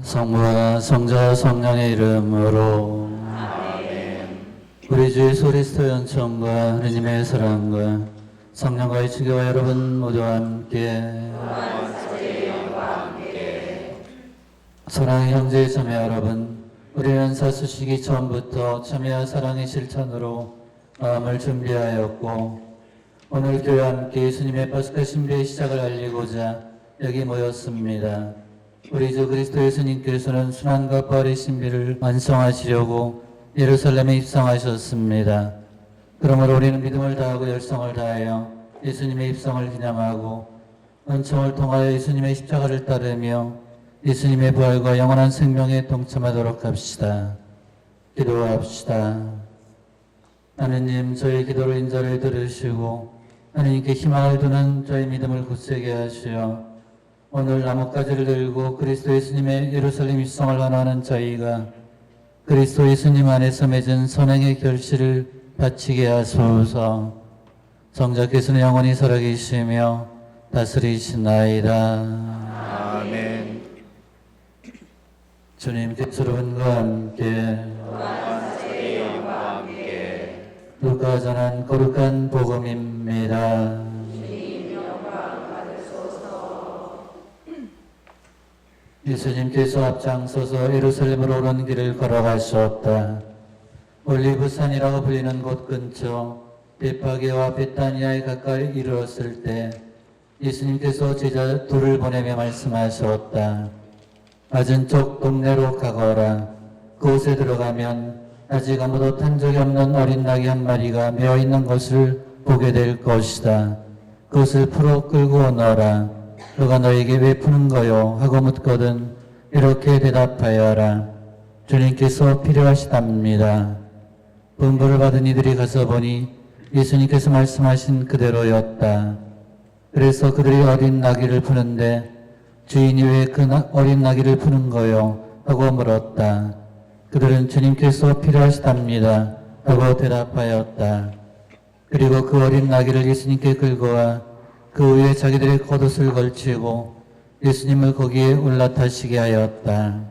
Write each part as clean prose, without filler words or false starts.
성부와 성자와 성령의 이름으로 우리 주 예수 그리스도의 은총과 하느님의 사랑과 성령과의 친교와 여러분 모두와 함께 사랑의 형제 자매 여러분, 우리는 사수시기 처음부터 참여와 사랑의 실천으로 마음을 준비하였고 오늘 교회와 함께 예수님의 파스카 신비의 시작을 알리고자 여기 모였습니다. 우리 주 그리스도 예수님께서는 순환과 부활의 신비를 완성하시려고 예루살렘에 입성하셨습니다. 그러므로 우리는 믿음을 다하고 열성을 다하여 예수님의 입성을 기념하고 은총을 통하여 예수님의 십자가를 따르며 예수님의 부활과 영원한 생명에 동참하도록 합시다. 기도합시다. 하느님, 저희 기도로 인자를 들으시고 하느님께 희망을 두는 저희 믿음을 굳세게 하시어 오늘 나뭇가지를 들고 그리스도 예수님의 예루살렘 입성을 원하는 저희가 그리스도 예수님 안에서 맺은 선행의 결실을 바치게 하소서. 성자께서는 영원히 살아계시며 다스리시나이다. 아멘. 주님께서 여러분과 함께 루카 전한 거룩한 복음입니다. 예수님께서 앞장서서 예루살렘으로 오는 길을 걸어가셨다. 올리브산이라고 불리는 곳 근처 베파게와 베타니아에 가까이 이르렀을 때 예수님께서 제자 둘을 보내며 말씀하셨다. 맞은 쪽 동네로 가거라. 그곳에 들어가면 아직 아무도 탄 적이 없는 어린 낙이 한 마리가 메어 있는 것을 보게 될 것이다. 그것을 풀어 끌고 오너라. 그가 너에게 왜 푸는 거요? 하고 묻거든 이렇게 대답하여라. 주님께서 필요하시답니다. 분부를 받은 이들이 가서 보니 예수님께서 말씀하신 그대로였다. 그래서 그들이 어린 나귀를 푸는데 주인이 왜 그 어린 나귀를 푸는 거요? 하고 물었다. 그들은 주님께서 필요하시답니다. 하고 대답하였다. 그리고 그 어린 나귀를 예수님께 끌고 와 그 위에 자기들의 겉옷을 걸치고 예수님을 거기에 올라타시게 하였다.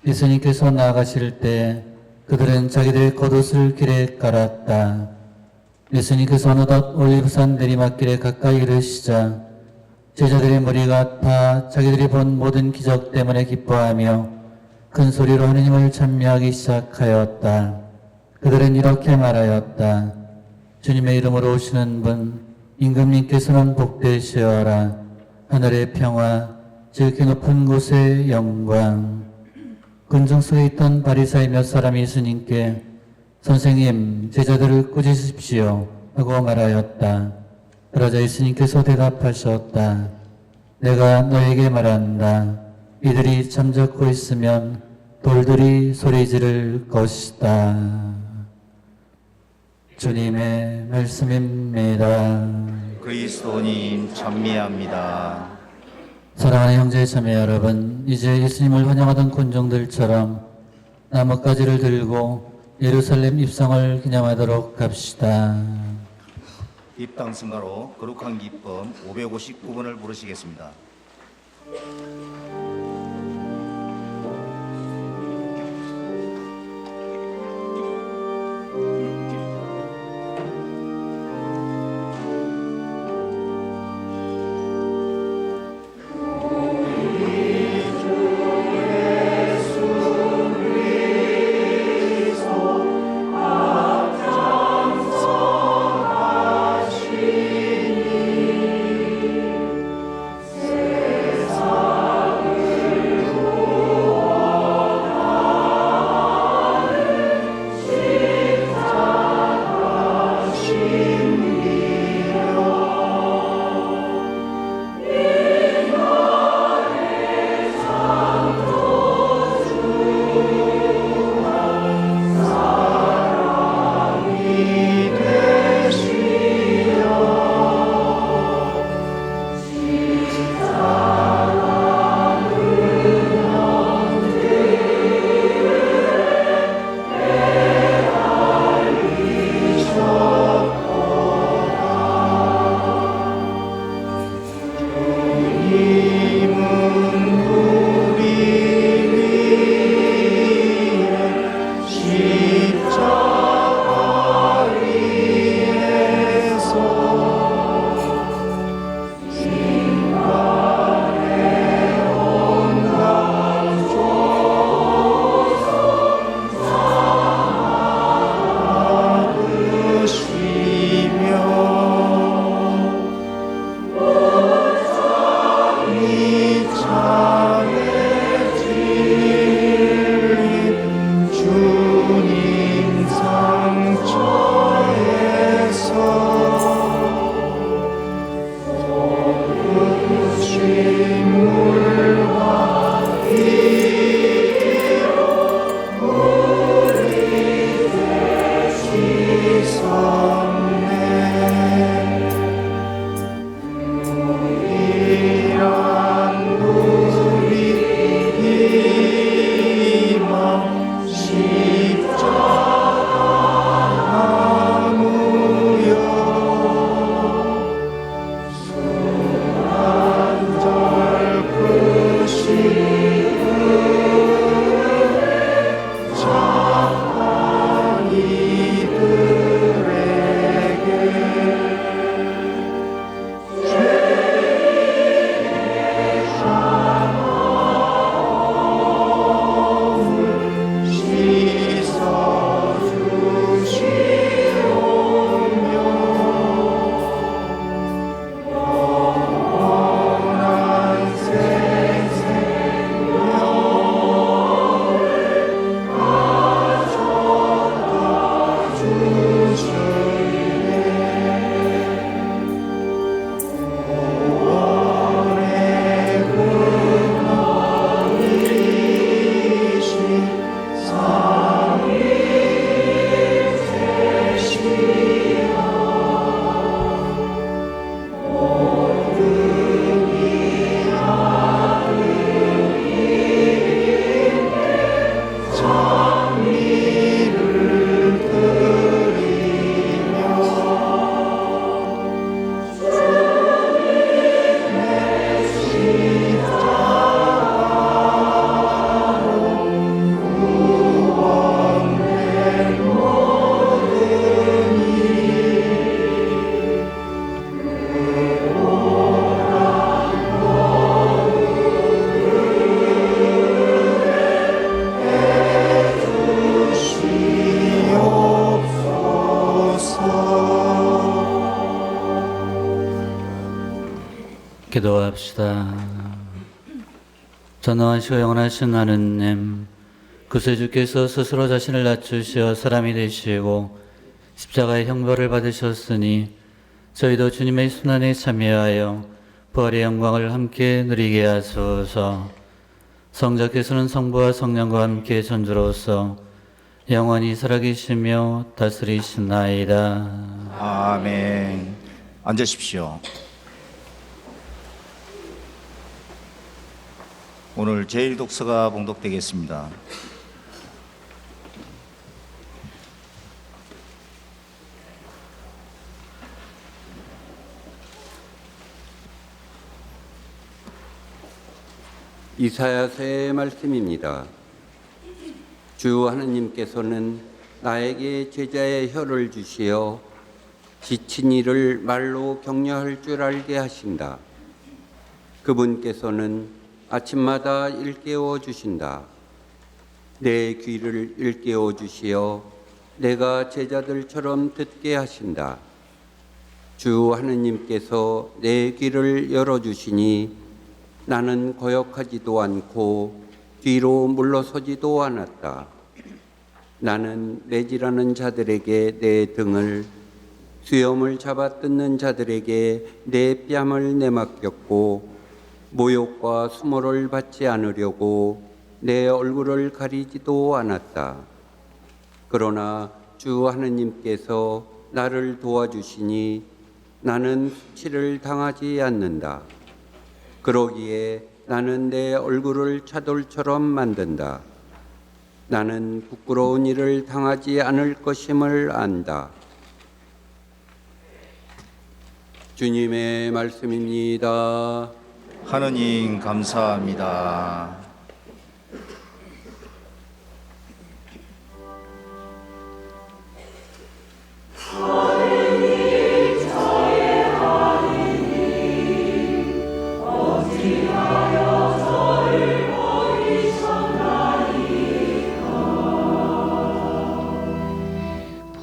예수님께서 나아가실 때 그들은 자기들의 겉옷을 길에 깔았다. 예수님께서 어느덧 올리브산 내리막길에 가까이 이르시자 제자들의 무리가 다 자기들이 본 모든 기적 때문에 기뻐하며 큰 소리로 하느님을 찬미하기 시작하였다. 그들은 이렇게 말하였다. 주님의 이름으로 오시는 분 임금님께서는 복되시어라. 하늘의 평화, 지극히 높은 곳의 영광. 군중 속에 있던 바리사의 몇 사람이 예수님께 선생님, 제자들을 꾸짖으십시오 하고 말하였다. 그러자 예수님께서 대답하셨다. 내가 너에게 말한다. 이들이 잠자코 있으면 돌들이 소리 지를 것이다. 주님의 말씀입니다. 그리스도님 찬미합니다. 사랑하는 형제 자매 여러분, 이제 예수님을 환영하던 군중들처럼 나뭇가지를 들고 예루살렘 입성을 기념하도록 합시다. 입당 승가로 거룩한 기쁨 559번을 부르시겠습니다. 기도합시다. 전능하시고 영원하신 하느님, 구세주께서 스스로 자신을 낮추시어 사람이 되시고 십자가의 형벌을 받으셨으니 저희도 주님의 순환에 참여하여 부활의 영광을 함께 누리게 하소서. 성자께서는 성부와 성령과 함께 전주로서 영원히 살아계시며 다스리시나이다. 아멘. 앉으십시오. 오늘 제일 독서가 봉독되겠습니다. 이사야서의 말씀입니다. 주 하느님께서는 나에게 제자의 혀를 주시어 지친 이를 말로 격려할 줄 알게 하신다. 그분께서는 아침마다 일깨워 주신다. 내 귀를 일깨워 주시어 내가 제자들처럼 듣게 하신다. 주 하느님께서 내 귀를 열어주시니 나는 거역하지도 않고 뒤로 물러서지도 않았다. 나는 매질하는 자들에게 내 등을, 수염을 잡아 뜯는 자들에게 내 뺨을 내맡겼고, 모욕과 수모를 받지 않으려고 내 얼굴을 가리지도 않았다. 그러나 주 하느님께서 나를 도와주시니 나는 수치를 당하지 않는다. 그러기에 나는 내 얼굴을 차돌처럼 만든다. 나는 부끄러운 일을 당하지 않을 것임을 안다. 주님의 말씀입니다. 하느님 감사합니다.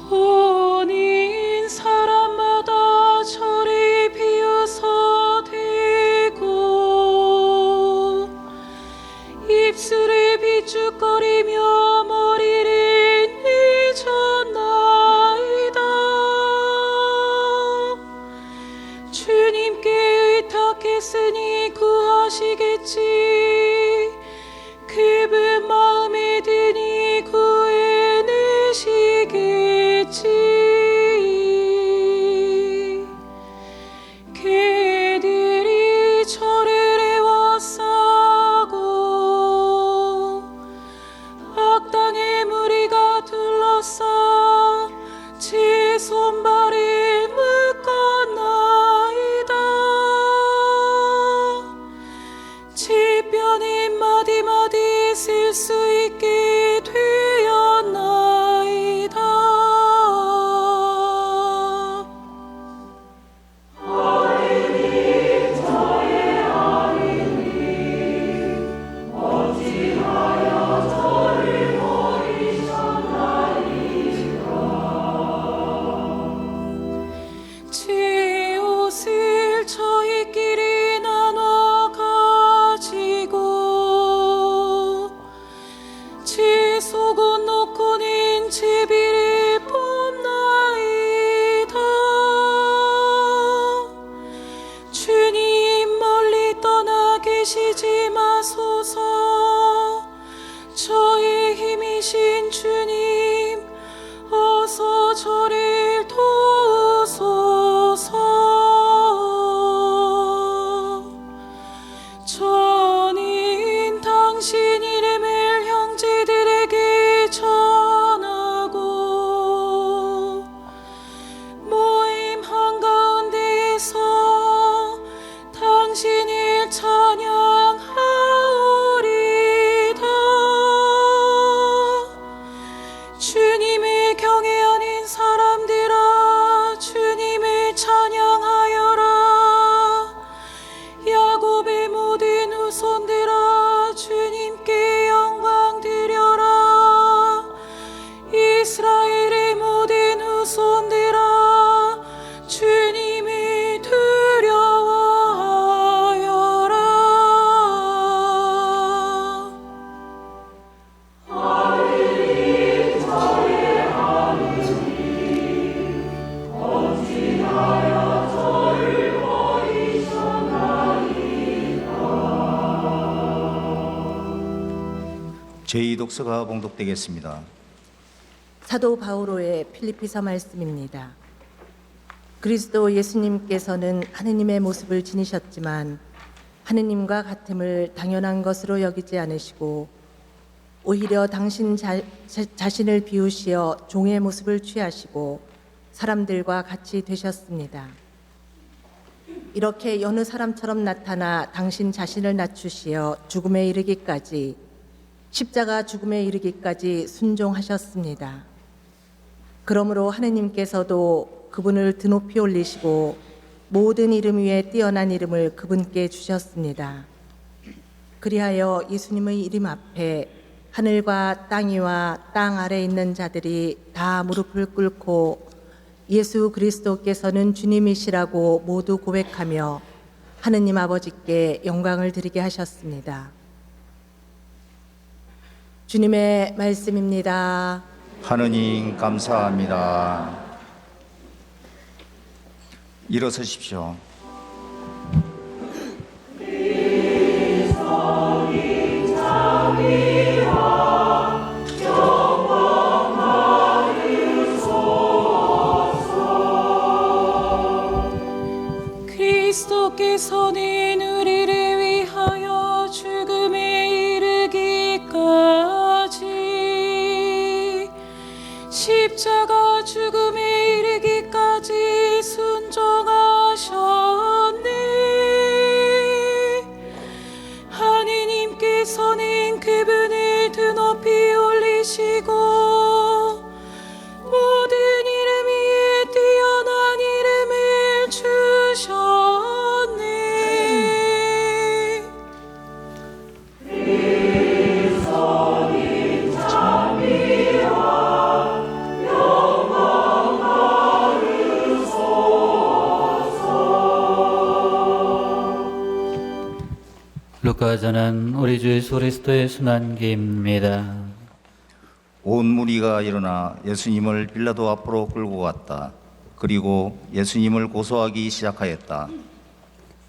본인 사람마다 저리 비웃어 대고 입술에 비죽거리며 머리를 내젓나이다. 주님께 의탁했으니 구하시겠지. 그분 마음에 드니 구해내시겠지. 개들이 저를 애워싸고 악당의 무리가 둘러싸 제 손발을 묶었나이다. 제 뼈는 마디마디 쓸 수 있게 되었나이다. 제 옷을 저희끼리 나눠 가지고 제 속옷 놓고는 제비를 뽑나이다. 주님 멀리 떠나 계시지 마소서. 저의 힘이신 주님 어서 저를 도우소서. 저는 당신 이름을 형제들에게 제2독서가 봉독되겠습니다. 사도 바오로의 필리피서 말씀입니다. 그리스도 예수님께서는 하느님의 모습을 지니셨지만 하느님과 같음을 당연한 것으로 여기지 않으시고 오히려 당신 자신을 비우시어 종의 모습을 취하시고 사람들과 같이 되셨습니다. 이렇게 여느 사람처럼 나타나 당신 자신을 낮추시어 죽음에 이르기까지 십자가 죽음에 이르기까지 순종하셨습니다. 그러므로 하느님께서도 그분을 드높이 올리시고 모든 이름 위에 뛰어난 이름을 그분께 주셨습니다. 그리하여 예수님의 이름 앞에 하늘과 땅 위와 땅 아래에 있는 자들이 다 무릎을 꿇고 예수 그리스도께서는 주님이시라고 모두 고백하며 하느님 아버지께 영광을 드리게 하셨습니다. 주님의 말씀입니다. 하느님 감사합니다. 일어서십시오. 그리스도께서는 우리를 위하여 죽음에 이르기까지 십자가 죽음에 이르기까지 순종하셨네. 하느님께서는 그분을 드높이 올리시고 모든 이름 위에 뛰어난 이름을 주셨네. 루카 전한 우리 주 예수 그리스도의 순환기입니다. 온 무리가 일어나 예수님을 빌라도 앞으로 끌고 갔다. 그리고 예수님을 고소하기 시작하였다.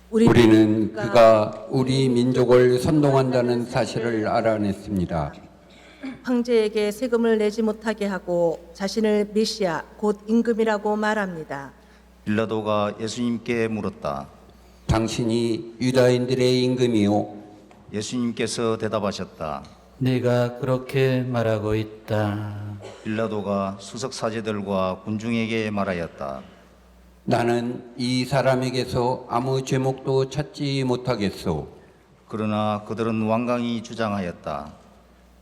우리는 그가 우리 민족을 선동한다는 사실을 알아냈습니다. 황제에게 세금을 내지 못하게 하고 자신을 메시아 곧 임금이라고 말합니다. 빌라도가 예수님께 물었다. 당신이 유다인들의 임금이요? 예수님께서 대답하셨다. 네가 그렇게 말하고 있다. 빌라도가 수석 사제들과 군중에게 말하였다. 나는 이 사람에게서 아무 죄목도 찾지 못하겠소. 그러나 그들은 완강히 주장하였다.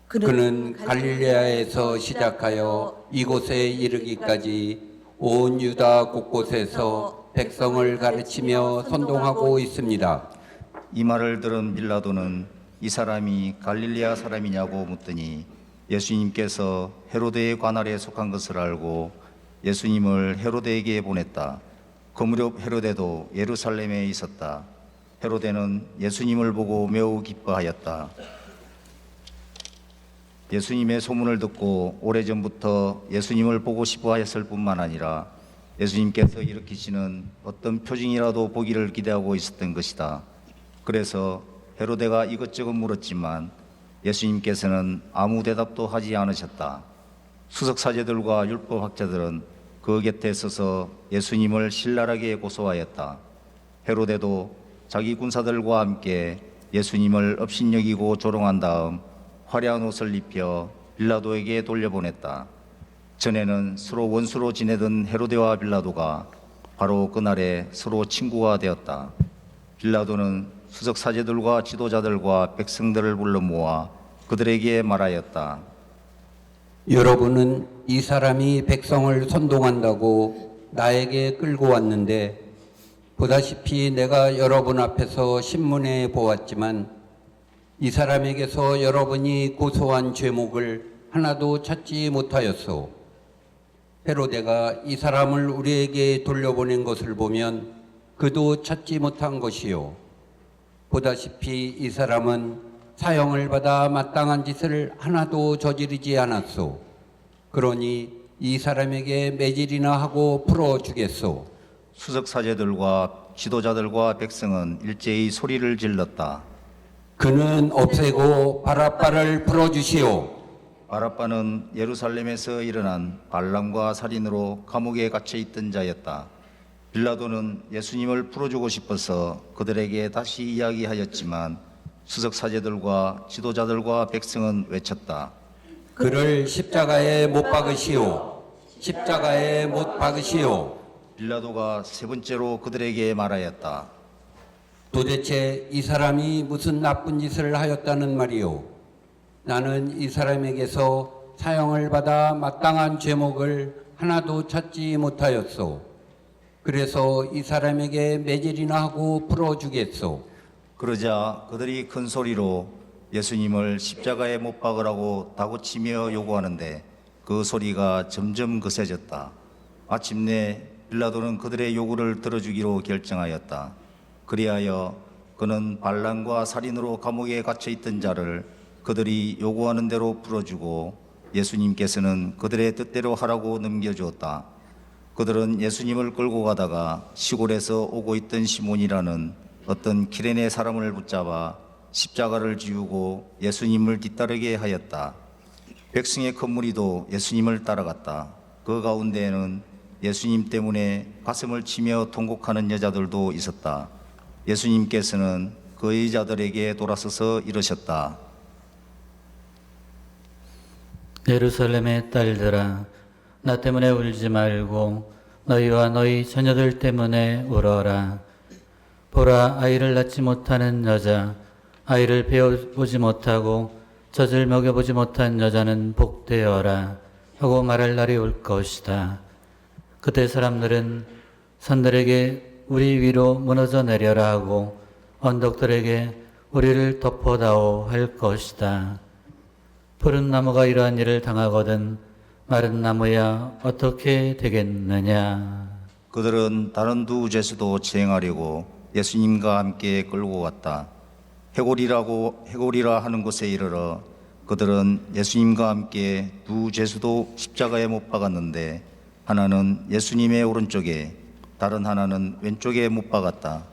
그는 갈릴레아에서 시작하여 이곳에 이르기까지 온 유다 곳곳에서 백성을 가르치며 선동하고 있습니다. 이 말을 들은 빌라도는 이 사람이 갈릴레아 사람이냐고 묻더니 예수님께서 헤로데의 관할에 속한 것을 알고 예수님을 헤로데에게 보냈다. 그 무렵 헤로데도 예루살렘에 있었다. 헤로데는 예수님을 보고 매우 기뻐하였다. 예수님의 소문을 듣고 오래전부터 예수님을 보고 싶어 하였을 뿐만 아니라 예수님께서 일으키시는 어떤 표징이라도 보기를 기대하고 있었던 것이다. 그래서 헤로데가 이것저것 물었지만 예수님께서는 아무 대답도 하지 않으셨다. 수석사제들과 율법학자들은 그 곁에 서서 예수님을 신랄하게 고소하였다. 헤로데도 자기 군사들과 함께 예수님을 업신여기고 조롱한 다음 화려한 옷을 입혀 빌라도에게 돌려보냈다. 전에는 서로 원수로 지내던 헤로데와 빌라도가 바로 그날에 서로 친구가 되었다. 빌라도는 수석 사제들과 지도자들과 백성들을 불러 모아 그들에게 말하였다. 여러분은 이 사람이 백성을 선동한다고 나에게 끌고 왔는데 보다시피 내가 여러분 앞에서 신문에 보았지만 이 사람에게서 여러분이 고소한 죄목을 하나도 찾지 못하였소. 헤로데가 이 사람을 우리에게 돌려보낸 것을 보면 그도 찾지 못한 것이요. 보다시피 이 사람은 사형을 받아 마땅한 짓을 하나도 저지르지 않았소. 그러니 이 사람에게 매질이나 하고 풀어주겠소. 수석 사제들과 지도자들과 백성은 일제히 소리를 질렀다. 그는 없애고 바라바를 풀어주시오. 바라바는 예루살렘에서 일어난 반란과 살인으로 감옥에 갇혀 있던 자였다. 빌라도는 예수님을 풀어주고 싶어서 그들에게 다시 이야기하였지만 수석 사제들과 지도자들과 백성은 외쳤다. 그를 십자가에 못 박으시오. 십자가에 못 박으시오. 빌라도가 세 번째로 그들에게 말하였다. 도대체 이 사람이 무슨 나쁜 짓을 하였다는 말이오. 나는 이 사람에게서 사형을 받아 마땅한 죄목을 하나도 찾지 못하였소. 그래서 이 사람에게 매질이나 하고 풀어주겠소. 그러자 그들이 큰 소리로 예수님을 십자가에 못 박으라고 다구치며 요구하는데 그 소리가 점점 거세졌다. 마침내 빌라도는 그들의 요구를 들어주기로 결정하였다. 그리하여 그는 반란과 살인으로 감옥에 갇혀 있던 자를 그들이 요구하는 대로 풀어주고 예수님께서는 그들의 뜻대로 하라고 넘겨주었다. 그들은 예수님을 끌고 가다가 시골에서 오고 있던 시몬이라는 어떤 키레네 사람을 붙잡아 십자가를 지우고 예수님을 뒤따르게 하였다. 백성의 큰 무리도 예수님을 따라갔다. 그 가운데에는 예수님 때문에 가슴을 치며 통곡하는 여자들도 있었다. 예수님께서는 그 여자들에게 돌아서서 이르셨다. 예루살렘의 딸들아, 나 때문에 울지 말고 너희와 너희 자녀들 때문에 울어라. 보라, 아이를 낳지 못하는 여자, 아이를 배워보지 못하고 젖을 먹여보지 못한 여자는 복되어라 하고 말할 날이 올 것이다. 그때 사람들은 산들에게 우리 위로 무너져 내려라 하고 언덕들에게 우리를 덮어다오 할 것이다. 푸른 나무가 이러한 일을 당하거든 마른 나무야 어떻게 되겠느냐. 그들은 다른 두 죄수도 체행하려고 예수님과 함께 끌고 갔다. 해골이라 하는 곳에 이르러 그들은 예수님과 함께 두 죄수도 십자가에 못 박았는데 하나는 예수님의 오른쪽에 다른 하나는 왼쪽에 못 박았다.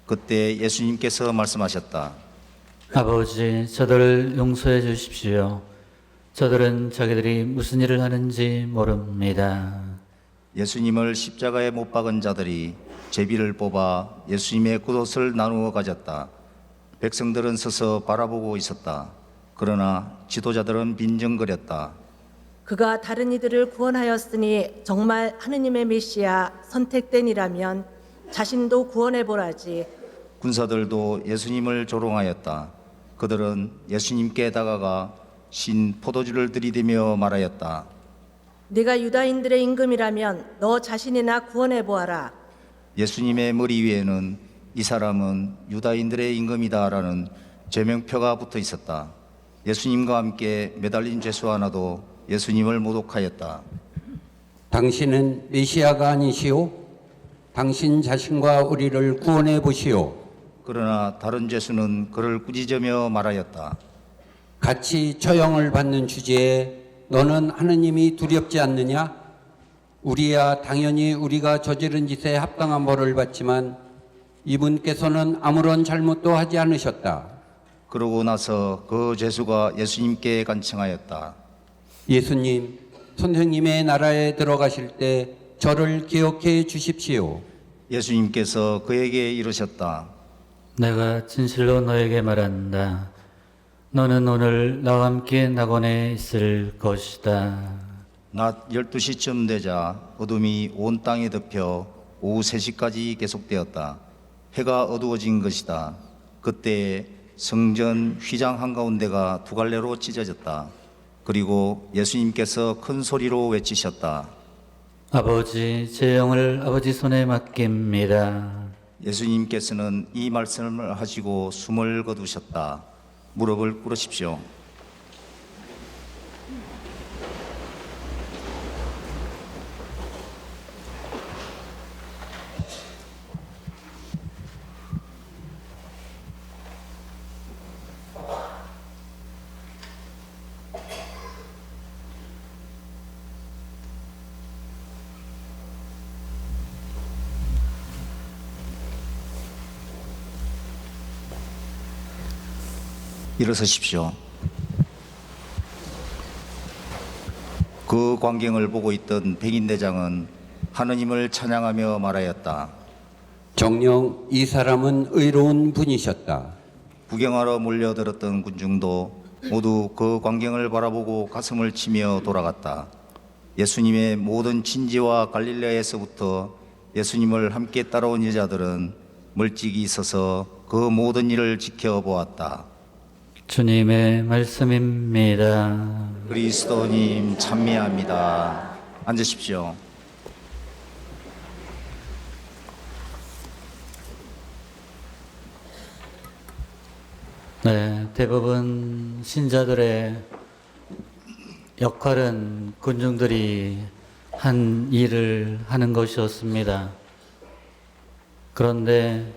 그때 예수님께서 말씀하셨다. 아버지, 저들을 용서해 주십시오. 저들은 자기들이 무슨 일을 하는지 모릅니다. 예수님을 십자가에 못 박은 자들이 제비를 뽑아 예수님의 겉옷을 나누어 가졌다. 백성들은 서서 바라보고 있었다. 그러나 지도자들은 빈정거렸다. 그가 다른 이들을 구원하였으니 정말 하느님의 메시아 선택된 이라면 자신도 구원해 보라지. 군사들도 예수님을 조롱하였다. 그들은 예수님께 다가가 신 포도주를 들이대며 말하였다. 네가 유다인들의 임금이라면 너 자신이나 구원해 보아라. 예수님의 머리 위에는 이 사람은 유다인들의 임금이다라는 제명표가 붙어 있었다. 예수님과 함께 매달린 죄수 하나도 예수님을 모독하였다. 당신은 메시아가 아니시오? 당신 자신과 우리를 구원해 보시오. 그러나 다른 죄수는 그를 꾸짖으며 말하였다. 같이 처형을 받는 주제에 너는 하느님이 두렵지 않느냐? 우리야 당연히 우리가 저지른 짓에 합당한 벌을 받지만 이분께서는 아무런 잘못도 하지 않으셨다. 그러고 나서 그 죄수가 예수님께 간청하였다. 예수님, 선생님의 나라에 들어가실 때 저를 기억해 주십시오. 예수님께서 그에게 이르셨다. 내가 진실로 너에게 말한다. 너는 오늘 나와 함께 낙원에 있을 것이다. 낮 12시쯤 되자 어둠이 온 땅에 덮여 오후 3시까지 계속되었다. 해가 어두워진 것이다. 그때 성전 휘장 한가운데가 두 갈래로 찢어졌다. 그리고 예수님께서 큰 소리로 외치셨다. 아버지, 제 영을 아버지 손에 맡깁니다. 예수님께서는 이 말씀을 하시고 숨을 거두셨다. 무릎을 꿇으십시오. 일어서십시오. 그 광경을 보고 있던 백인대장은 하느님을 찬양하며 말하였다. 정녕 이 사람은 의로운 분이셨다. 구경하러 몰려들었던 군중도 모두 그 광경을 바라보고 가슴을 치며 돌아갔다. 예수님의 모든 친지와 갈릴레아에서부터 예수님을 함께 따라온 여자들은 멀찍이 서서 그 모든 일을 지켜보았다. 주님의 말씀입니다. 그리스도님 찬미합니다. 앉으십시오. 네, 대부분 신자들의 역할은 군중들이 한 일을 하는 것이었습니다. 그런데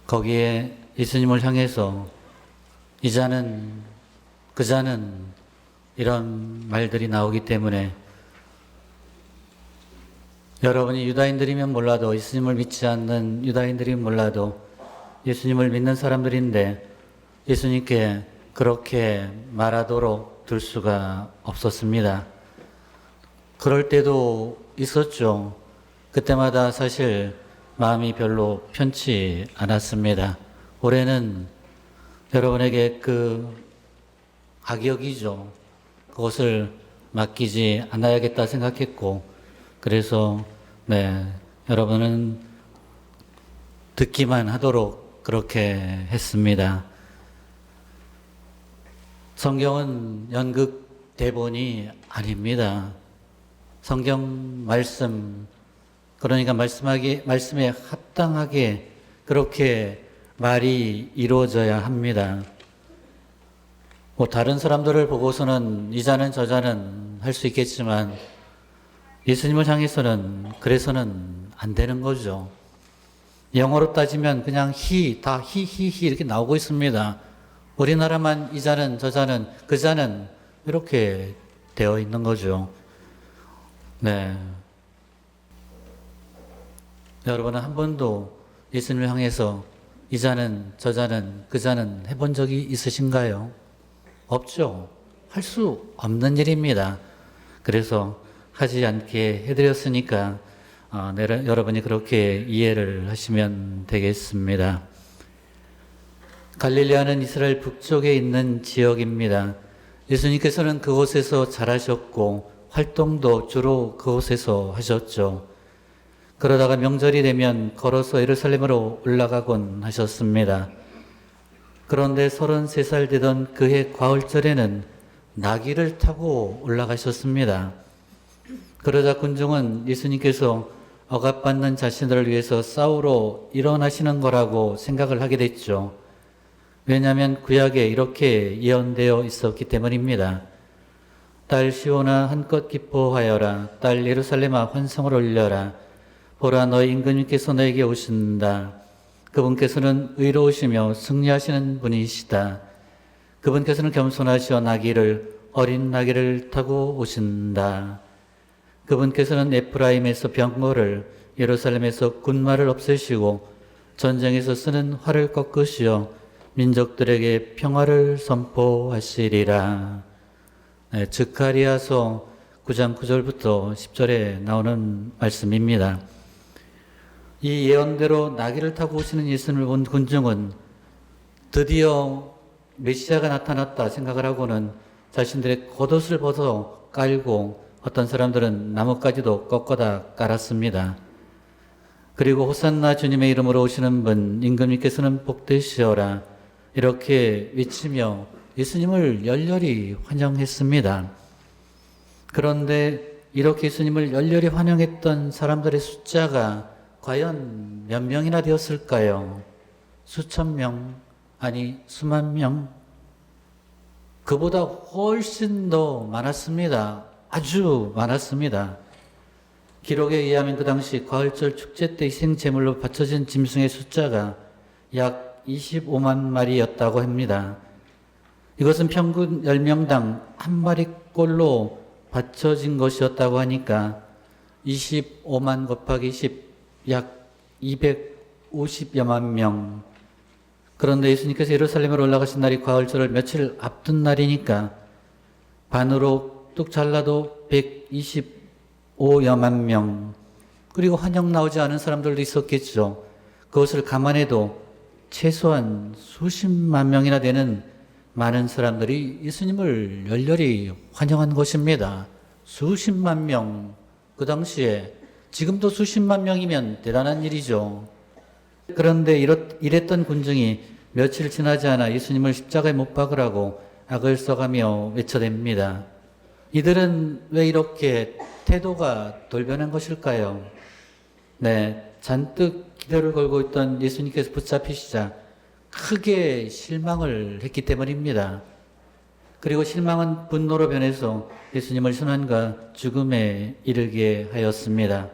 거기에 예수님을 향해서 이 자는 그 자는 이런 말들이 나오기 때문에 여러분이 유다인들이면 몰라도 예수님을 믿지 않는 유다인들이면 몰라도 예수님을 믿는 사람들인데 예수님께 그렇게 말하도록 둘 수가 없었습니다. 그럴 때도 있었죠. 그때마다 사실 마음이 별로 편치 않았습니다. 올해는 여러분에게 그 악역이죠. 그것을 맡기지 않아야겠다 생각했고, 그래서 여러분은 듣기만 하도록 그렇게 했습니다. 성경은 연극 대본이 아닙니다. 성경 말씀, 그러니까 말씀에 합당하게 그렇게 말이 이루어져야 합니다. 다른 사람들을 보고서는 이 자는 저 자는 할 수 있겠지만 예수님을 향해서는 그래서는 안 되는 거죠. 영어로 따지면 그냥 다 히히히 이렇게 나오고 있습니다. 우리나라만 이 자는 저 자는 그 자는 이렇게 되어 있는 거죠. 네. 여러분은 한 번도 예수님을 향해서 이 자는 저 자는 그 자는 해본 적이 있으신가요? 없죠. 할 수 없는 일입니다. 그래서 하지 않게 해드렸으니까 여러분이 그렇게 이해를 하시면 되겠습니다. 갈릴레아는 이스라엘 북쪽에 있는 지역입니다. 예수님께서는 그곳에서 자라셨고 활동도 주로 그곳에서 하셨죠. 그러다가 명절이 되면 걸어서 예루살렘으로 올라가곤 하셨습니다. 그런데 33살 되던 그해 과월절에는 나귀를 타고 올라가셨습니다. 그러자 군중은 예수님께서 억압받는 자신들을 위해서 싸우러 일어나시는 거라고 생각을 하게 됐죠. 왜냐하면 구약에 이렇게 예언되어 있었기 때문입니다. 딸 시온아 한껏 기뻐하여라. 딸 예루살렘아 환성을 올려라. 보라 너희 임금님께서 너에게 오신다. 그분께서는 의로우시며 승리하시는 분이시다. 그분께서는 겸손하시어 어린 나귀를 타고 오신다. 그분께서는 에프라임에서 병거를 예루살렘에서 군마를 없애시고 전쟁에서 쓰는 활을 꺾으시어 민족들에게 평화를 선포하시리라. 스가랴서 9장 9절부터 10절에 나오는 말씀입니다. 이 예언대로 나귀를 타고 오시는 예수님을 본 군중은 드디어 메시아가 나타났다 생각을 하고는 자신들의 겉옷을 벗어 깔고 어떤 사람들은 나뭇가지도 꺾어다 깔았습니다. 그리고 호산나 주님의 이름으로 오시는 분 임금님께서는 복되시어라 이렇게 외치며 예수님을 열렬히 환영했습니다. 그런데 이렇게 예수님을 열렬히 환영했던 사람들의 숫자가 과연 몇 명이나 되었을까요? 수천 명, 아니 수만 명? 그보다 훨씬 더 많았습니다. 아주 많았습니다. 기록에 의하면 그 당시 가을절 축제 때 희생제물로 바쳐진 짐승의 숫자가 약 25만 마리였다고 합니다. 이것은 평균 10명당 한 마리꼴로 바쳐진 것이었다고 하니까 25만 곱하기 10, 약 250여만 명. 그런데 예수님께서 예루살렘으로 올라가신 날이 과을절을 며칠 앞둔 날이니까 반으로 뚝 잘라도 125여만 명, 그리고 환영 나오지 않은 사람들도 있었겠죠. 그것을 감안해도 최소한 수십만 명이나 되는 많은 사람들이 예수님을 열렬히 환영한 것입니다. 수십만 명, 그 당시에 지금도 수십만 명이면 대단한 일이죠. 그런데 이랬던 군중이 며칠 지나지 않아 예수님을 십자가에 못 박으라고 악을 써가며 외쳐댑니다. 이들은 왜 이렇게 태도가 돌변한 것일까요? 네, 잔뜩 기대를 걸고 있던 예수님께서 붙잡히시자 크게 실망을 했기 때문입니다. 그리고 실망은 분노로 변해서 예수님을 순환과 죽음에 이르게 하였습니다.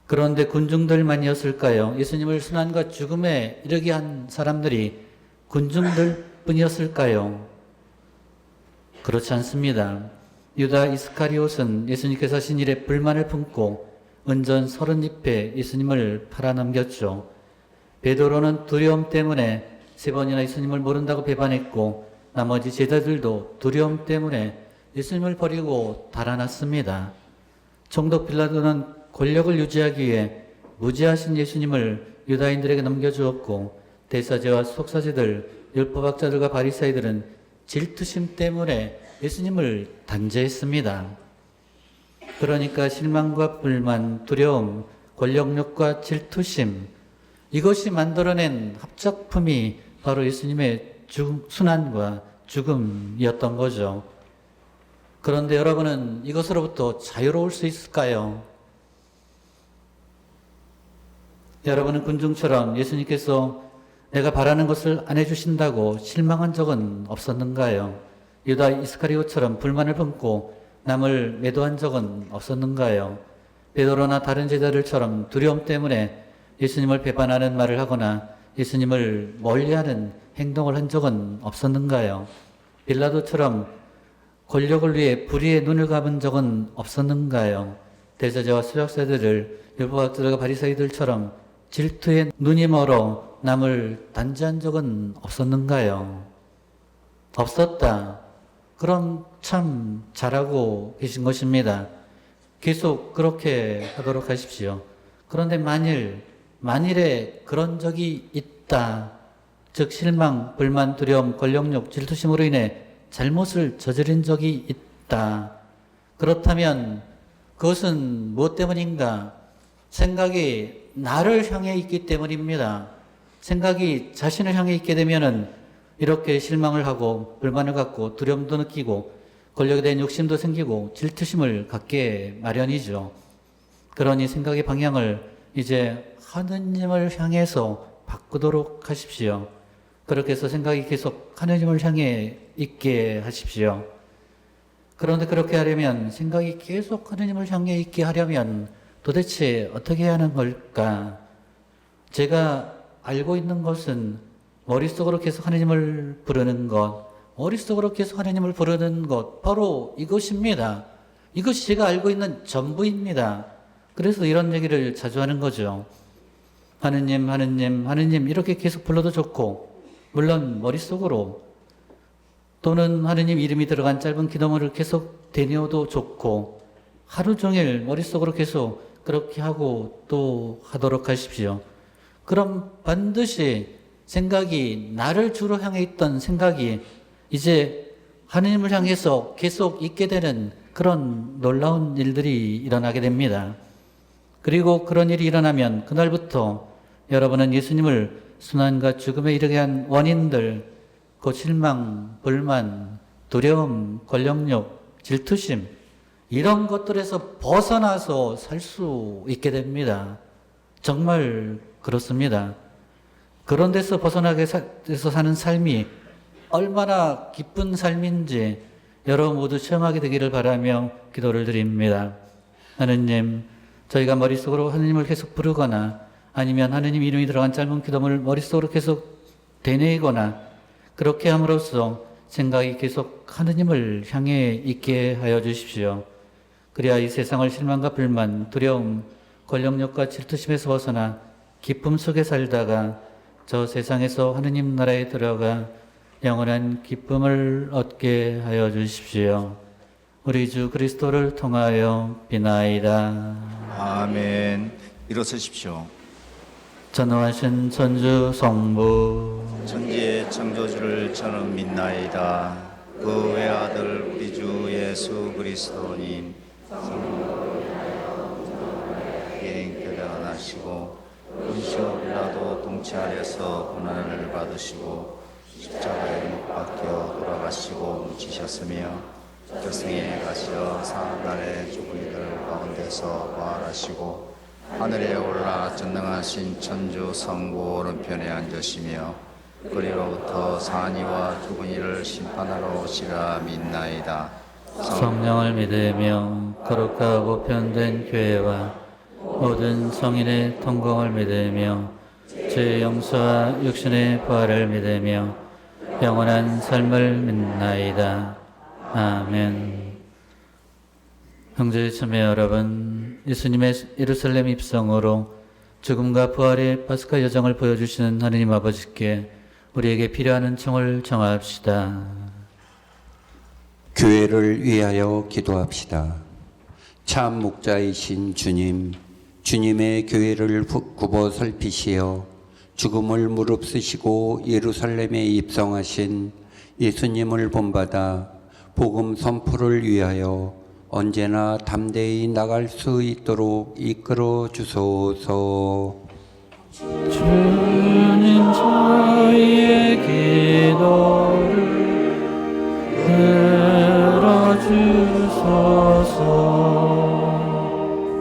그런데 군중들만이었을까요? 예수님을 순환과 죽음에 이르게 한 사람들이 군중들 뿐이었을까요? 그렇지 않습니다. 유다 이스카리옷은 예수님께서 하신 일에 불만을 품고 은전 30잎에 예수님을 팔아넘겼죠. 베드로는 두려움 때문에 3번이나 예수님을 모른다고 배반했고 나머지 제자들도 두려움 때문에 예수님을 버리고 달아났습니다. 총독 빌라도는 권력을 유지하기 위해 무지하신 예수님을 유다인들에게 넘겨주었고 대사제와 속사제들, 율법학자들과 바리사이들은 질투심 때문에 예수님을 단죄했습니다. 그러니까 실망과 불만, 두려움, 권력욕과 질투심, 이것이 만들어낸 합작품이 바로 예수님의 순환과 죽음이었던 거죠. 그런데 여러분은 이것으로부터 자유로울 수 있을까요? 여러분은 군중처럼 예수님께서 내가 바라는 것을 안 해주신다고 실망한 적은 없었는가요? 유다 이스카리오처럼 불만을 품고 남을 매도한 적은 없었는가요? 베드로나 다른 제자들처럼 두려움 때문에 예수님을 배반하는 말을 하거나 예수님을 멀리하는 행동을 한 적은 없었는가요? 빌라도처럼 권력을 위해 불의의 눈을 감은 적은 없었는가요? 대제자와 수학자들을 율법학자들과 바리사이들처럼 질투에 눈이 멀어 남을 단죄한 적은 없었는가요? 없었다. 그럼 참 잘하고 계신 것입니다. 계속 그렇게 하도록 하십시오. 그런데 만일에 그런 적이 있다. 즉 실망, 불만, 두려움, 권력욕, 질투심으로 인해 잘못을 저지른 적이 있다. 그렇다면 그것은 무엇 때문인가? 생각이 나를 향해 있기 때문입니다. 생각이 자신을 향해 있게 되면은 이렇게 실망을 하고 불만을 갖고 두려움도 느끼고 권력에 대한 욕심도 생기고 질투심을 갖게 마련이죠. 그러니 생각의 방향을 이제 하느님을 향해서 바꾸도록 하십시오. 그렇게 해서 생각이 계속 하느님을 향해 있게 하십시오. 그런데 그렇게 하려면 생각이 계속 하느님을 향해 있게 하려면 도대체 어떻게 해야 하는 걸까? 제가 알고 있는 것은 머릿속으로 계속 하느님을 부르는 것, 머릿속으로 계속 하느님을 부르는 것, 바로 이것입니다. 이것이 제가 알고 있는 전부입니다. 그래서 이런 얘기를 자주 하는 거죠. 하느님, 하느님, 하느님 이렇게 계속 불러도 좋고 물론 머릿속으로 또는 하느님 이름이 들어간 짧은 기도문을 계속 되뇌어도 좋고 하루 종일 머릿속으로 계속 그렇게 하고 또 하도록 하십시오. 그럼 반드시 생각이 나를 주로 향해 있던 생각이 이제 하느님을 향해서 계속 있게 되는 그런 놀라운 일들이 일어나게 됩니다. 그리고 그런 일이 일어나면 그날부터 여러분은 예수님을 순환과 죽음에 이르게 한 원인들, 그 실망, 불만, 두려움, 권력욕, 질투심 이런 것들에서 벗어나서 살 수 있게 됩니다. 정말 그렇습니다. 그런 데서 벗어나게 해서 사는 삶이 얼마나 기쁜 삶인지 여러분 모두 체험하게 되기를 바라며 기도를 드립니다. 하느님, 저희가 머릿속으로 하느님을 계속 부르거나 아니면 하느님 이름이 들어간 짧은 기도문을 머릿속으로 계속 되뇌이거나 그렇게 함으로써 생각이 계속 하느님을 향해 있게 하여 주십시오. 그래야 이 세상을 실망과 불만, 두려움, 권력욕과 질투심에서 벗어나 기쁨 속에 살다가 저 세상에서 하느님 나라에 들어가 영원한 기쁨을 얻게 하여 주십시오. 우리 주 그리스도를 통하여 비나이다. 아멘. 일어서십시오. 전능하신 천주 성부 천지의 창조주를 저는 믿나이다. 그 외아들 우리 주 예수 그리스도님 잉태가 나시고 본시오 빌라도 동체 아래서 고난을 받으시고 십자가에 못 박혀 돌아가시고 묻히셨으며 저승에 가시어 사흘날에 죽은 이들 가운데서 부활하시고 하늘에 올라 전능하신 천주 성부 오른편에 앉으시며 그리로부터 사니와 죽은 이를 심판하러 오시라 믿나이다. 성령을 믿으며 거룩하고 변된 교회와 모든 성인의 통공을 믿으며 죄 용서와 육신의 부활을 믿으며 영원한 삶을 믿나이다. 아멘. 형제 자매 여러분, 예수님의 예루살렘 입성으로 죽음과 부활의 파스카 여정을 보여주시는 하느님 아버지께 우리에게 필요한 은총을 청합시다. 교회를 위하여 기도합시다. 참 목자이신 주님, 주님의 교회를 굽어 살피시어 죽음을 무릅쓰시고 예루살렘에 입성하신 예수님을 본받아 복음 선포를 위하여 언제나 담대히 나갈 수 있도록 이끌어 주소서. 주님 저희의 기도를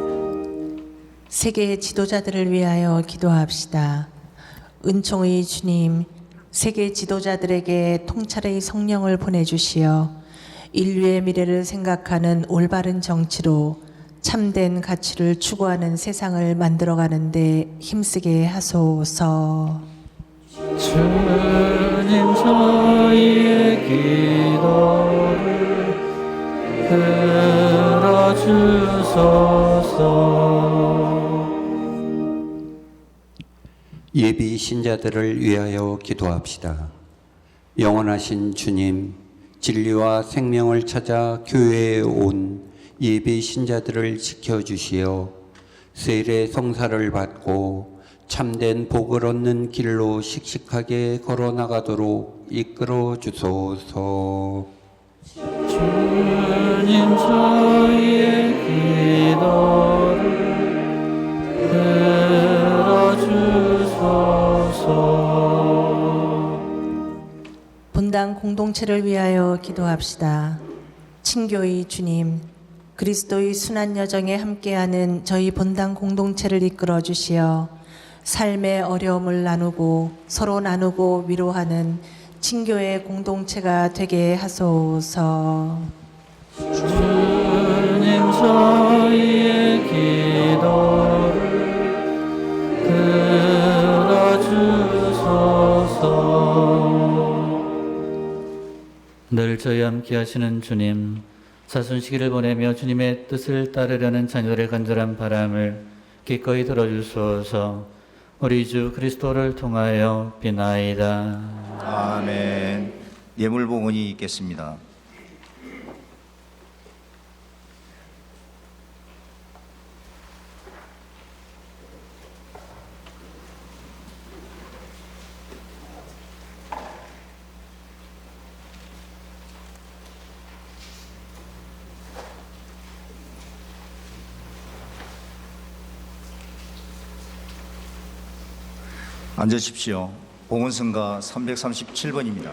들어주소서. 세계 지도자들을 위하여 기도합시다. 은총의 주님, 세계 지도자들에게 통찰의 성령을 보내주시어 인류의 미래를 생각하는 올바른 정치로 참된 가치를 추구하는 세상을 만들어가는데 힘쓰게 하소서. 주님 저희의 기도를 들어주소서. 예비 신자들을 위하여 기도합시다. 영원하신 주님, 진리와 생명을 찾아 교회에 온 예비 신자들을 지켜주시어 세례 성사를 받고 참된 복을 얻는 길로 씩씩하게 걸어나가도록 이끌어 주소서. 주님 저희의 기도를 들어주소서. 본당 공동체를 위하여 기도합시다. 친교의 주님, 그리스도의 순환 여정에 함께하는 저희 본당 공동체를 이끌어 주시어 삶의 어려움을 나누고 서로 나누고 위로하는 친교의 공동체가 되게 하소서. 주님 저희의 기도를 들어주소서. 늘 저희와 함께 하시는 주님, 사순시기를 보내며 주님의 뜻을 따르려는 자녀들의 간절한 바람을 기꺼이 들어주소서. 우리 주 그리스도를 통하여 비나이다. 아멘. 예물복원이 있겠습니다. 앉으십시오. 봉헌성가 337번입니다.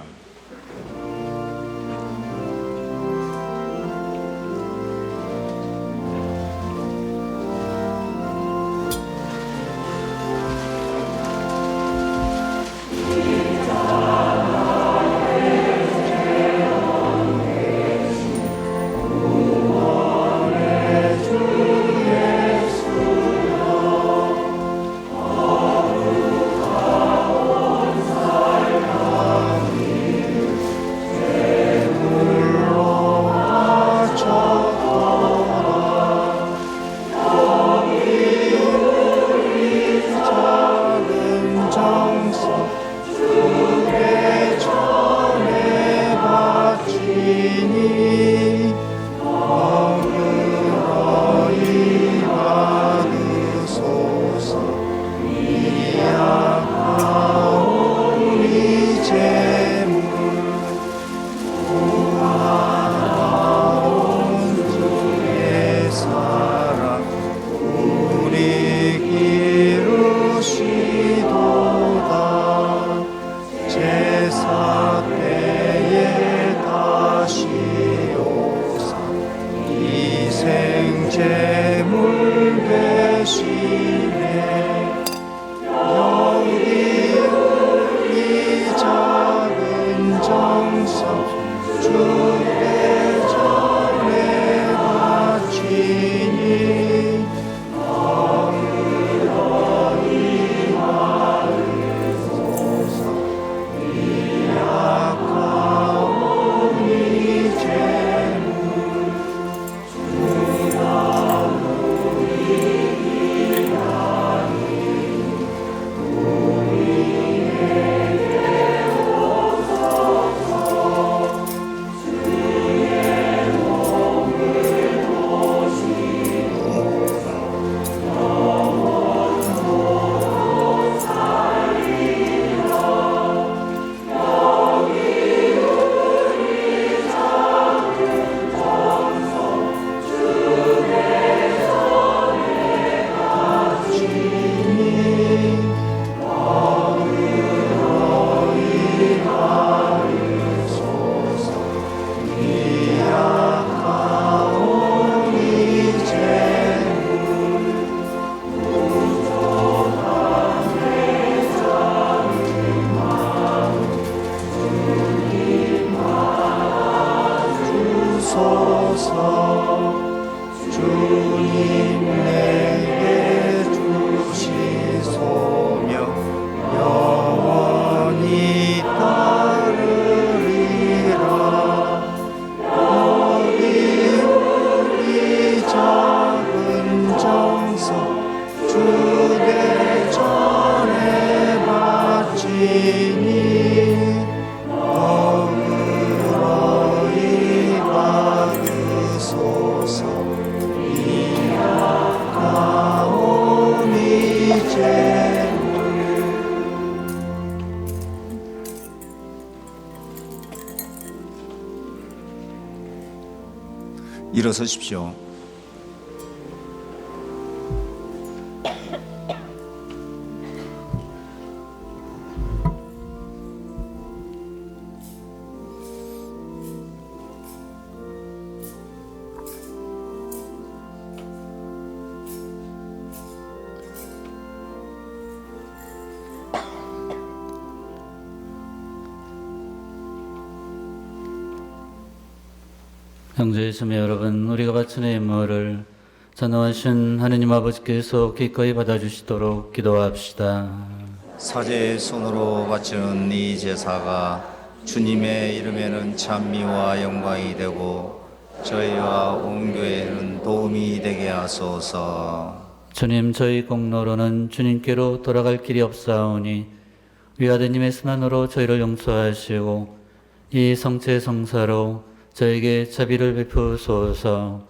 받으소서. 주님 내게 주시소며 영원히 따르리라. 여기 우리 작은 정성 주의 전에 바치니 어그러이 받으소서. 이 아까운 이제 일어서십시오. 형제이시며 여러분, 우리가 바치는 예물을 전능하신 하느님 아버지께서 기꺼이 받아주시도록 기도합시다. 사제의 손으로 바치는 이 제사가 주님의 이름에는 찬미와 영광이 되고 저희와 온 교회에는 도움이 되게 하소서. 주님, 저희 공로로는 주님께로 돌아갈 길이 없사오니 위아드님의 순환으로 저희를 용서하시고 이 성체 성사로 저에게 자비를 베푸소서.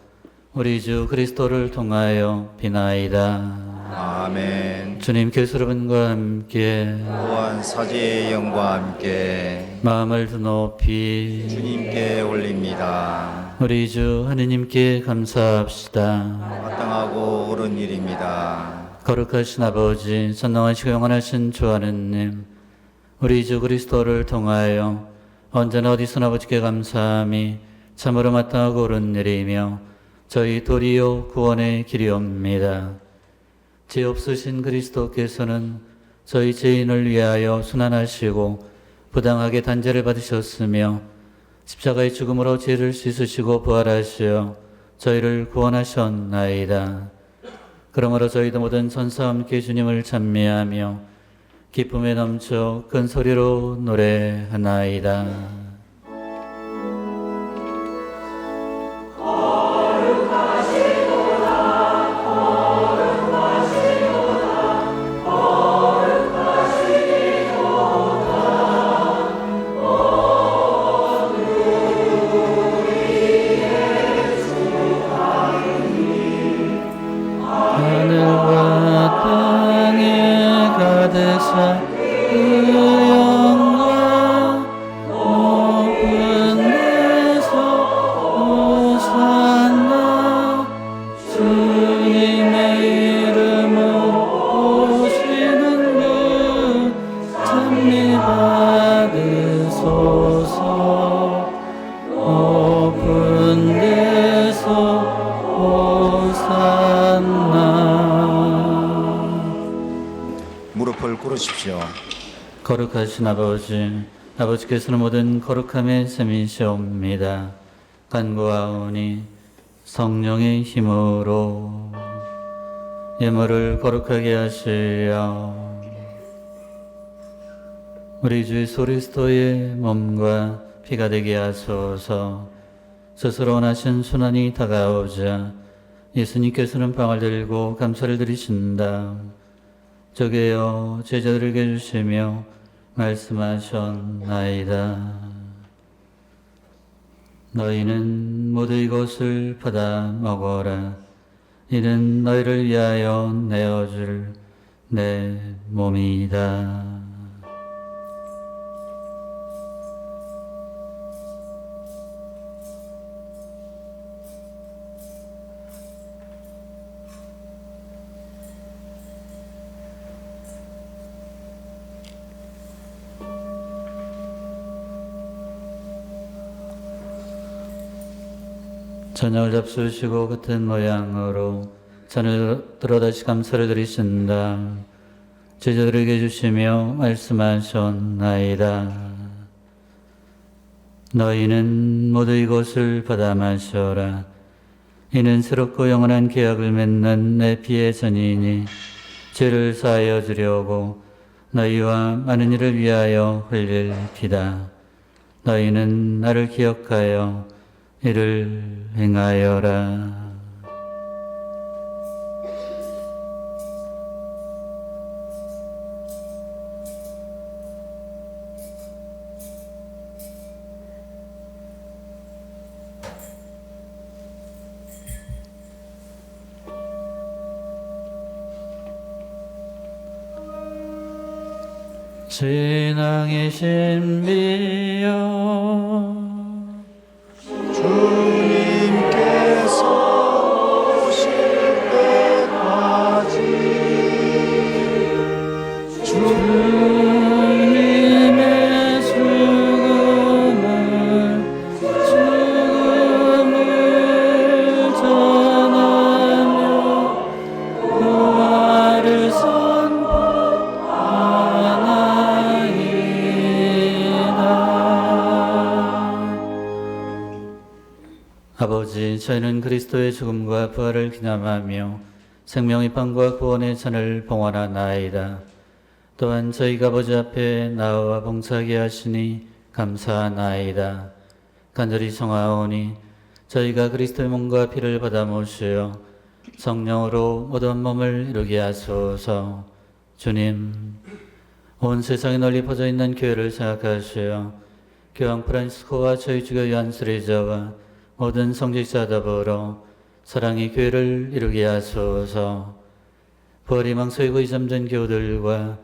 우리 주 그리스도를 통하여 비나이다. 아멘. 주님 계수로분과 함께 또한 사제의 영과 함께 마음을 드높이 주님께 올립니다. 우리 주 하느님께 감사합시다. 마땅하고 옳은 일입니다. 거룩하신 아버지, 전능하시고 영원하신 주 하느님, 우리 주 그리스도를 통하여 언제나 어디서나 아버지께 감사함이 참으로 마땅하고 옳은 일이며 저희 도리요 구원의 길이옵니다. 죄 없으신 그리스도께서는 저희 죄인을 위하여 순환하시고 부당하게 단죄를 받으셨으며 십자가의 죽음으로 죄를 씻으시고 부활하시어 저희를 구원하셨나이다. 그러므로 저희도 모든 천사와 함께 주님을 찬미하며 기쁨에 넘쳐 큰 소리로 노래하나이다. 하늘과 땅에 가득 차 그 영광 높은 데서 호산나. 주님의 이름으로 오시는 분 찬미 받으소서. 높은 데서 호산나. 무릎을 꿇으십시오. 거룩하신 아버지, 아버지께서는 모든 거룩함의 셈이시옵니다. 간구하오니 성령의 힘으로 예물을 거룩하게 하시려 우리 주 예수 그리스도의 몸과 피가 되게 하소서. 스스로 원하신 순환이 다가오자 예수님께서는 빵을 들고 감사를 드리신다. 저게요 제자들에게 주시며 말씀하셨나이다. 너희는 모두 이것을 받아 먹어라. 이는 너희를 위하여 내어줄 내 몸이다. 저녁을 잡수시고 같은 모양으로 잔을 들어 다시 감사를 드리신다. 제자들에게 주시며 말씀하셨나이다. 너희는 모두 이것을 받아 마셔라. 이는 새롭고 영원한 계약을 맺는 내 피의 전이니 죄를 사하여 주려고 너희와 많은 이를 위하여 흘릴 피다. 너희는 나를 기억하여 이를 행하여라. 신앙의 신비여 주님께서 오실 때까지 주님의 죽음을 전하며 부활을 아버지, 저희는 그리스도의 죽음과 부활을 기념하며 생명의 빵과 구원의 잔을 봉헌하나이다. 또한 저희가 아버지 앞에 나와 봉사하게 하시니 감사하나이다. 간절히 청하오니 저희가 그리스도의 몸과 피를 받아 모시어 성령으로 모든 몸을 이루게 하소서. 주님, 온 세상에 널리 퍼져 있는 교회를 생각하시어 교황 프란시스코와 저희 주교 요한 수리자와 모든 성직자 더불어 사랑의 교회를 이루게 하소서. 부활이 망설이고 이잠든 교우들과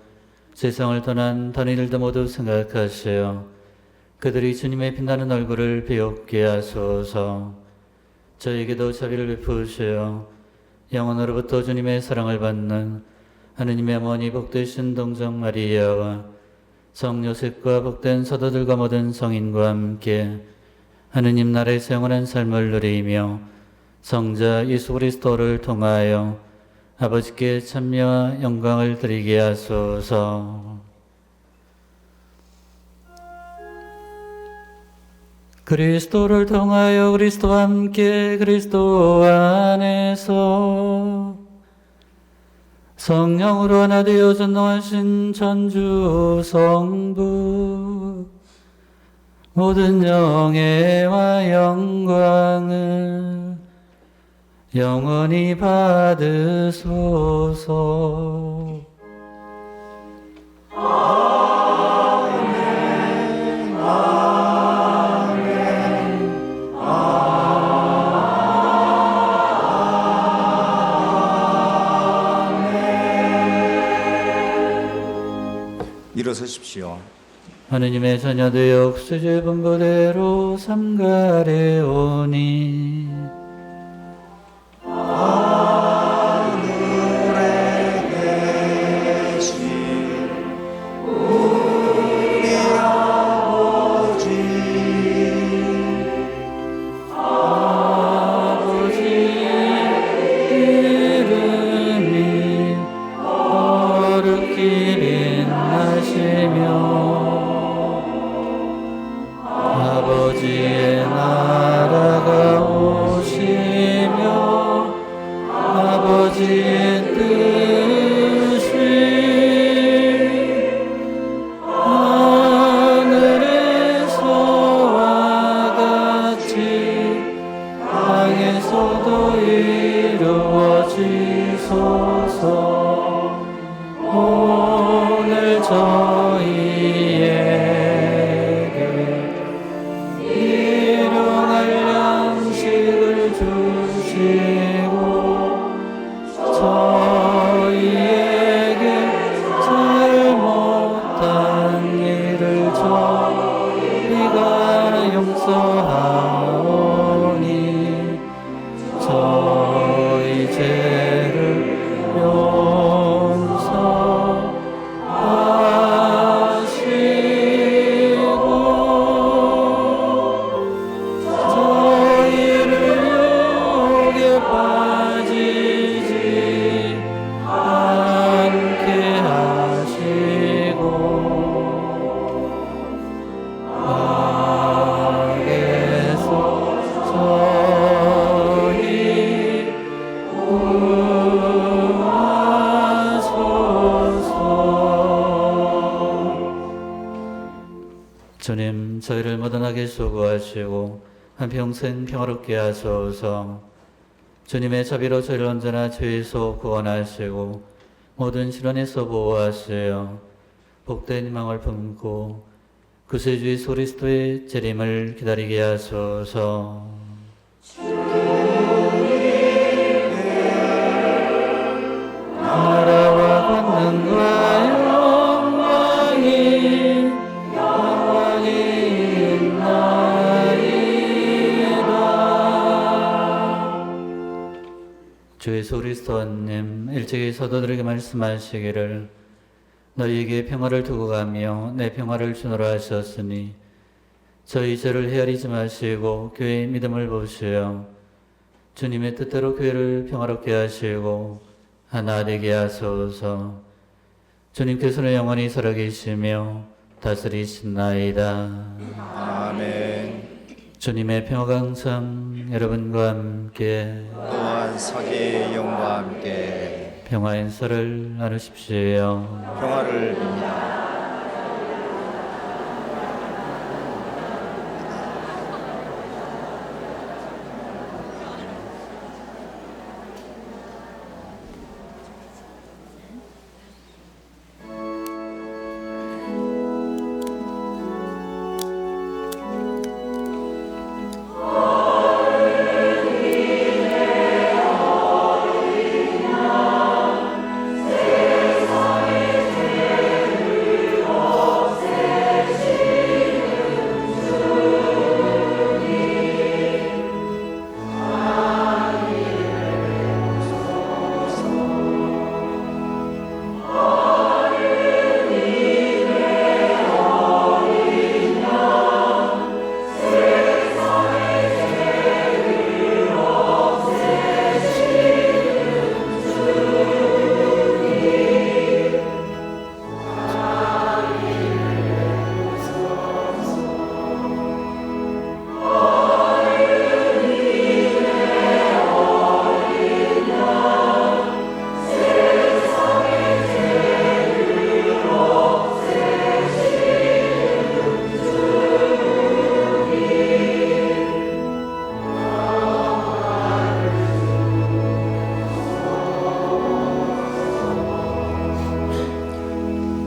세상을 떠난 단위들도 모두 생각하시어 그들이 주님의 빛나는 얼굴을 배웁게 하소서. 저에게도 자비를 베푸시어 영원으로부터 주님의 사랑을 받는 하느님의 어머니 복되신 동정 마리아와 성요셉과 복된 사도들과 모든 성인과 함께 하느님 나라에서 영원한 삶을 누리며 성자 예수 그리스도를 통하여 아버지께 찬미와 영광을 드리게 하소서. 그리스도를 통하여 그리스도와 함께 그리스도 안에서 성령으로 하나 되어 전능하신 전주 성부 모든 영예와 영광을 영원히 받으소서. 아멘, 아멘, 아멘. 일어서십시오. 하느님의 자녀되어 억수주의 분부대로 삼가래오니 하늘에 계신 우리 아버지 아버지의 이름이 거룩히 빛나시며 아버지의 나라가 오시며 아버지의 뜻이 하늘에서와 같이 땅에서도 이루어지소서. 오늘 저희에게 일용할 양식을 주시고 보호하시고 한평생 평화롭게 하소서. 주님의 자비로 저희를 언제나 죄에서 구원하시고 모든 실현에서 보호하시어 복된 희망을 품고 구세주의 그리스도의 재림을 기다리게 하소서. 나라와 권능과 영광이 있나이다. 주 예수 그리스도님 일찍이 사도들에게 말씀하시기를 너희에게 평화를 두고 가며 내 평화를 주노라 하셨으니 저희 죄를 헤아리지 마시고 교회의 믿음을 보시어 주님의 뜻대로 교회를 평화롭게 하시고 하나 되게 하소서. 주님께서는 영원히 살아계시며 다스리시나이다. 아멘. 주님의 평화가 항상 여러분과 함께 또한 사계의 영과 함께 평화의 인사를 나누십시오. 평화를 빕니다.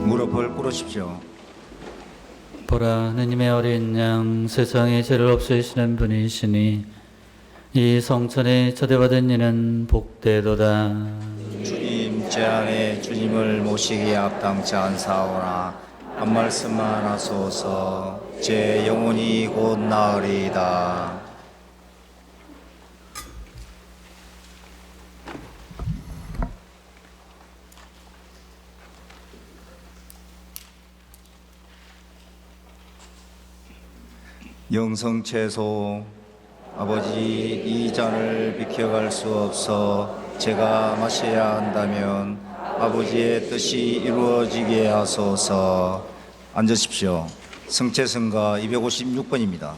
무릎을 꿇으십시오. 보라 하느님의 어린 양 세상에 죄를 없애시는 분이시니 이 성천에 초대받은 이는 복되도다. 주님 제 안에 주님을 모시기에 합당치 않사오나 한 말씀만 하소서. 제 영혼이 곧 나으리이다. 영성채소 아버지, 이 잔을 비켜갈 수 없어 제가 마셔야 한다면 아버지의 뜻이 이루어지게 하소서. 앉으십시오. 성채성가 256번입니다.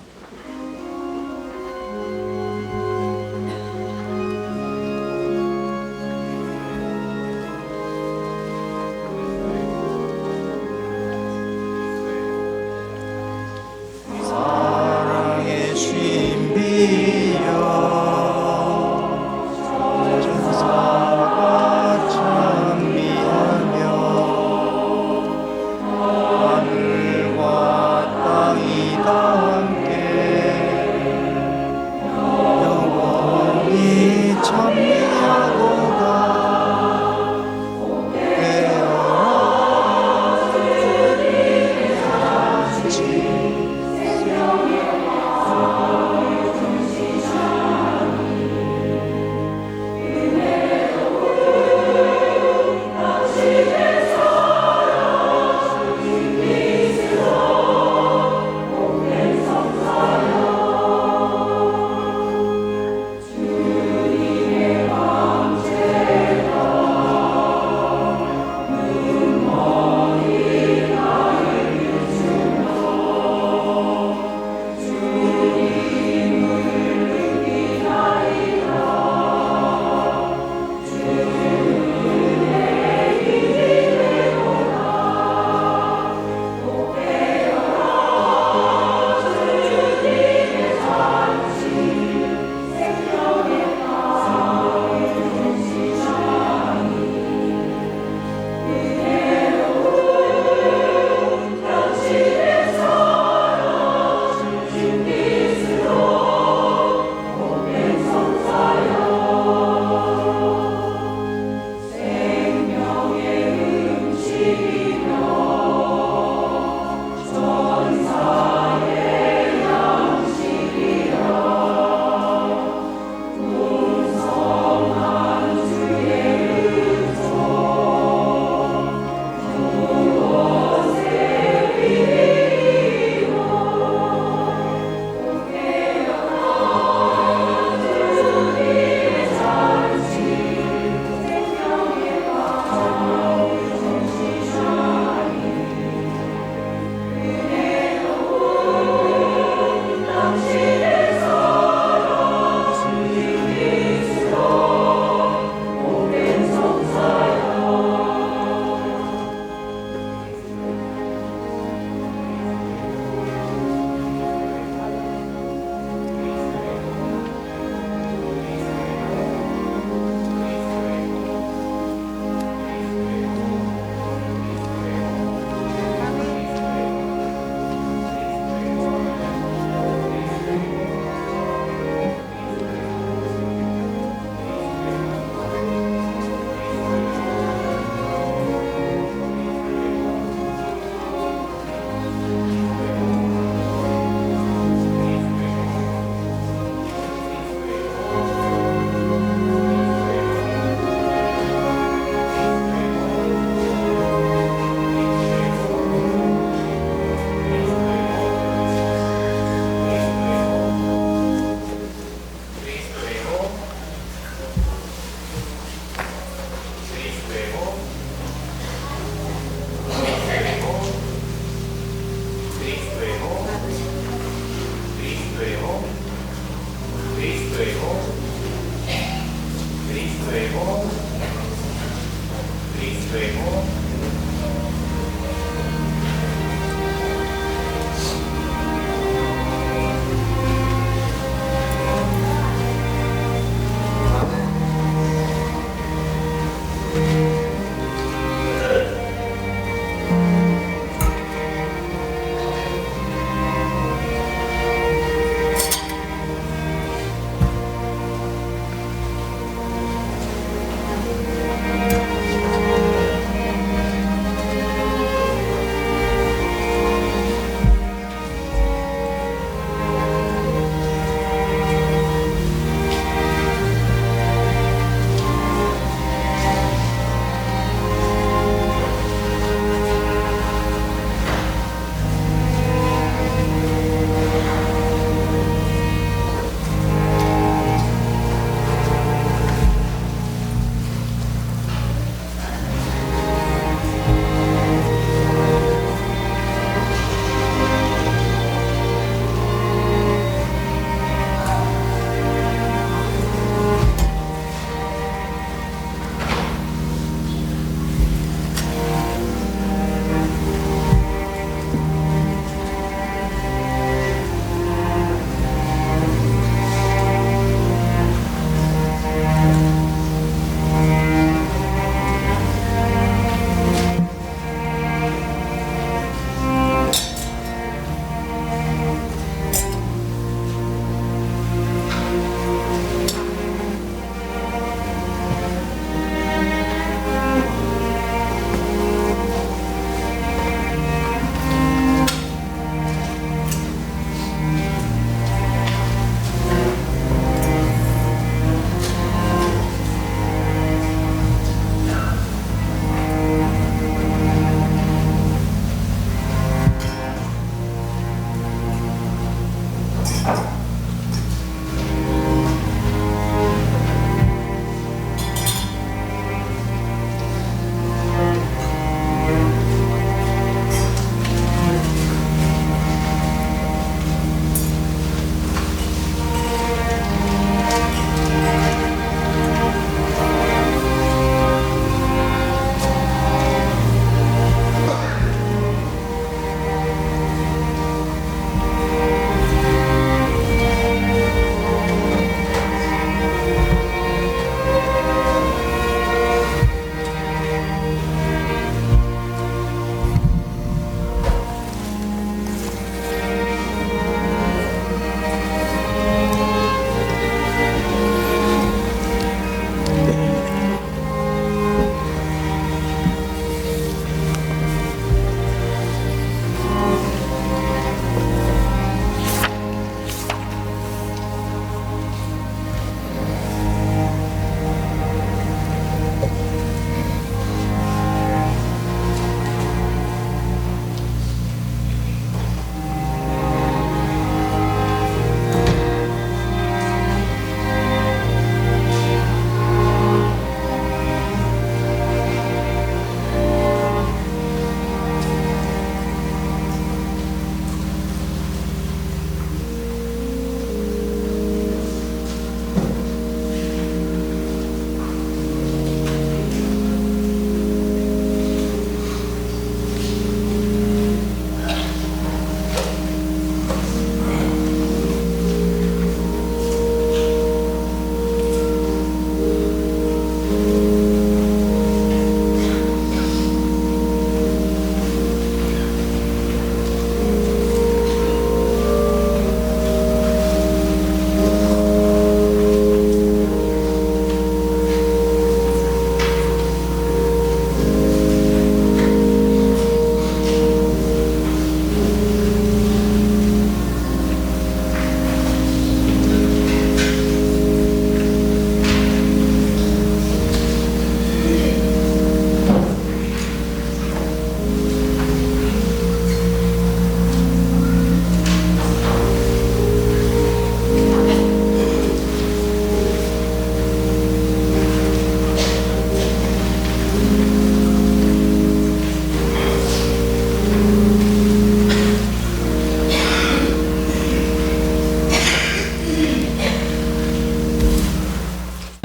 사랑의 신비여 전사가 찬미하며 하늘과 땅이 다 함께 영원히 찬미하도다. 깨어라 주님 같이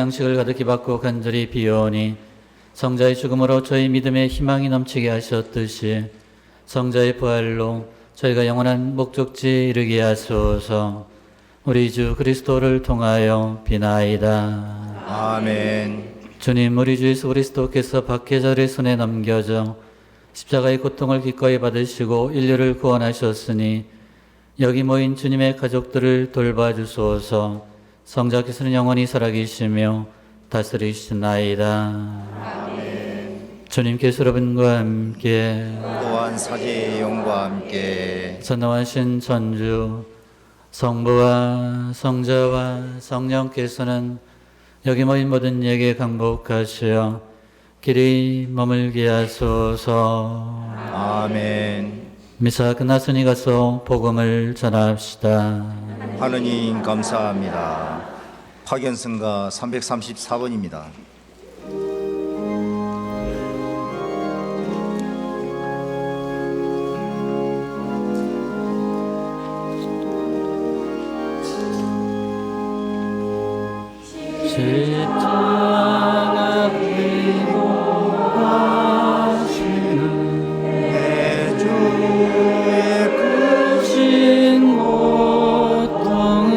양식을 가득히 받고 간절히 비오니 성자의 죽음으로 저희 믿음의 희망이 넘치게 하셨듯이 성자의 부활로 저희가 영원한 목적지에 이르게 하소서. 우리 주 그리스도를 통하여 비나이다. 아멘. 주님, 우리 주 예수 그리스도께서 박해자의 손에 넘겨져 십자가의 고통을 기꺼이 받으시고 인류를 구원하셨으니 여기 모인 주님의 가족들을 돌봐주소서. 성자께서는 영원히 살아계시며 다스리시나이다. 주님께서 여러분과 함께 또한 사제의 영과 함께 선노하신 전주 성부와 성자와 성령께서는 여기 모인 모든 이에게 강복하시어 길이 머물게 하소서. 아멘. 미사 끝났으니 가서 복음을 전합시다. 하느님 감사합니다. 파견성가 334번입니다. 십자가 피고 가시는 내 주의 크신 고통을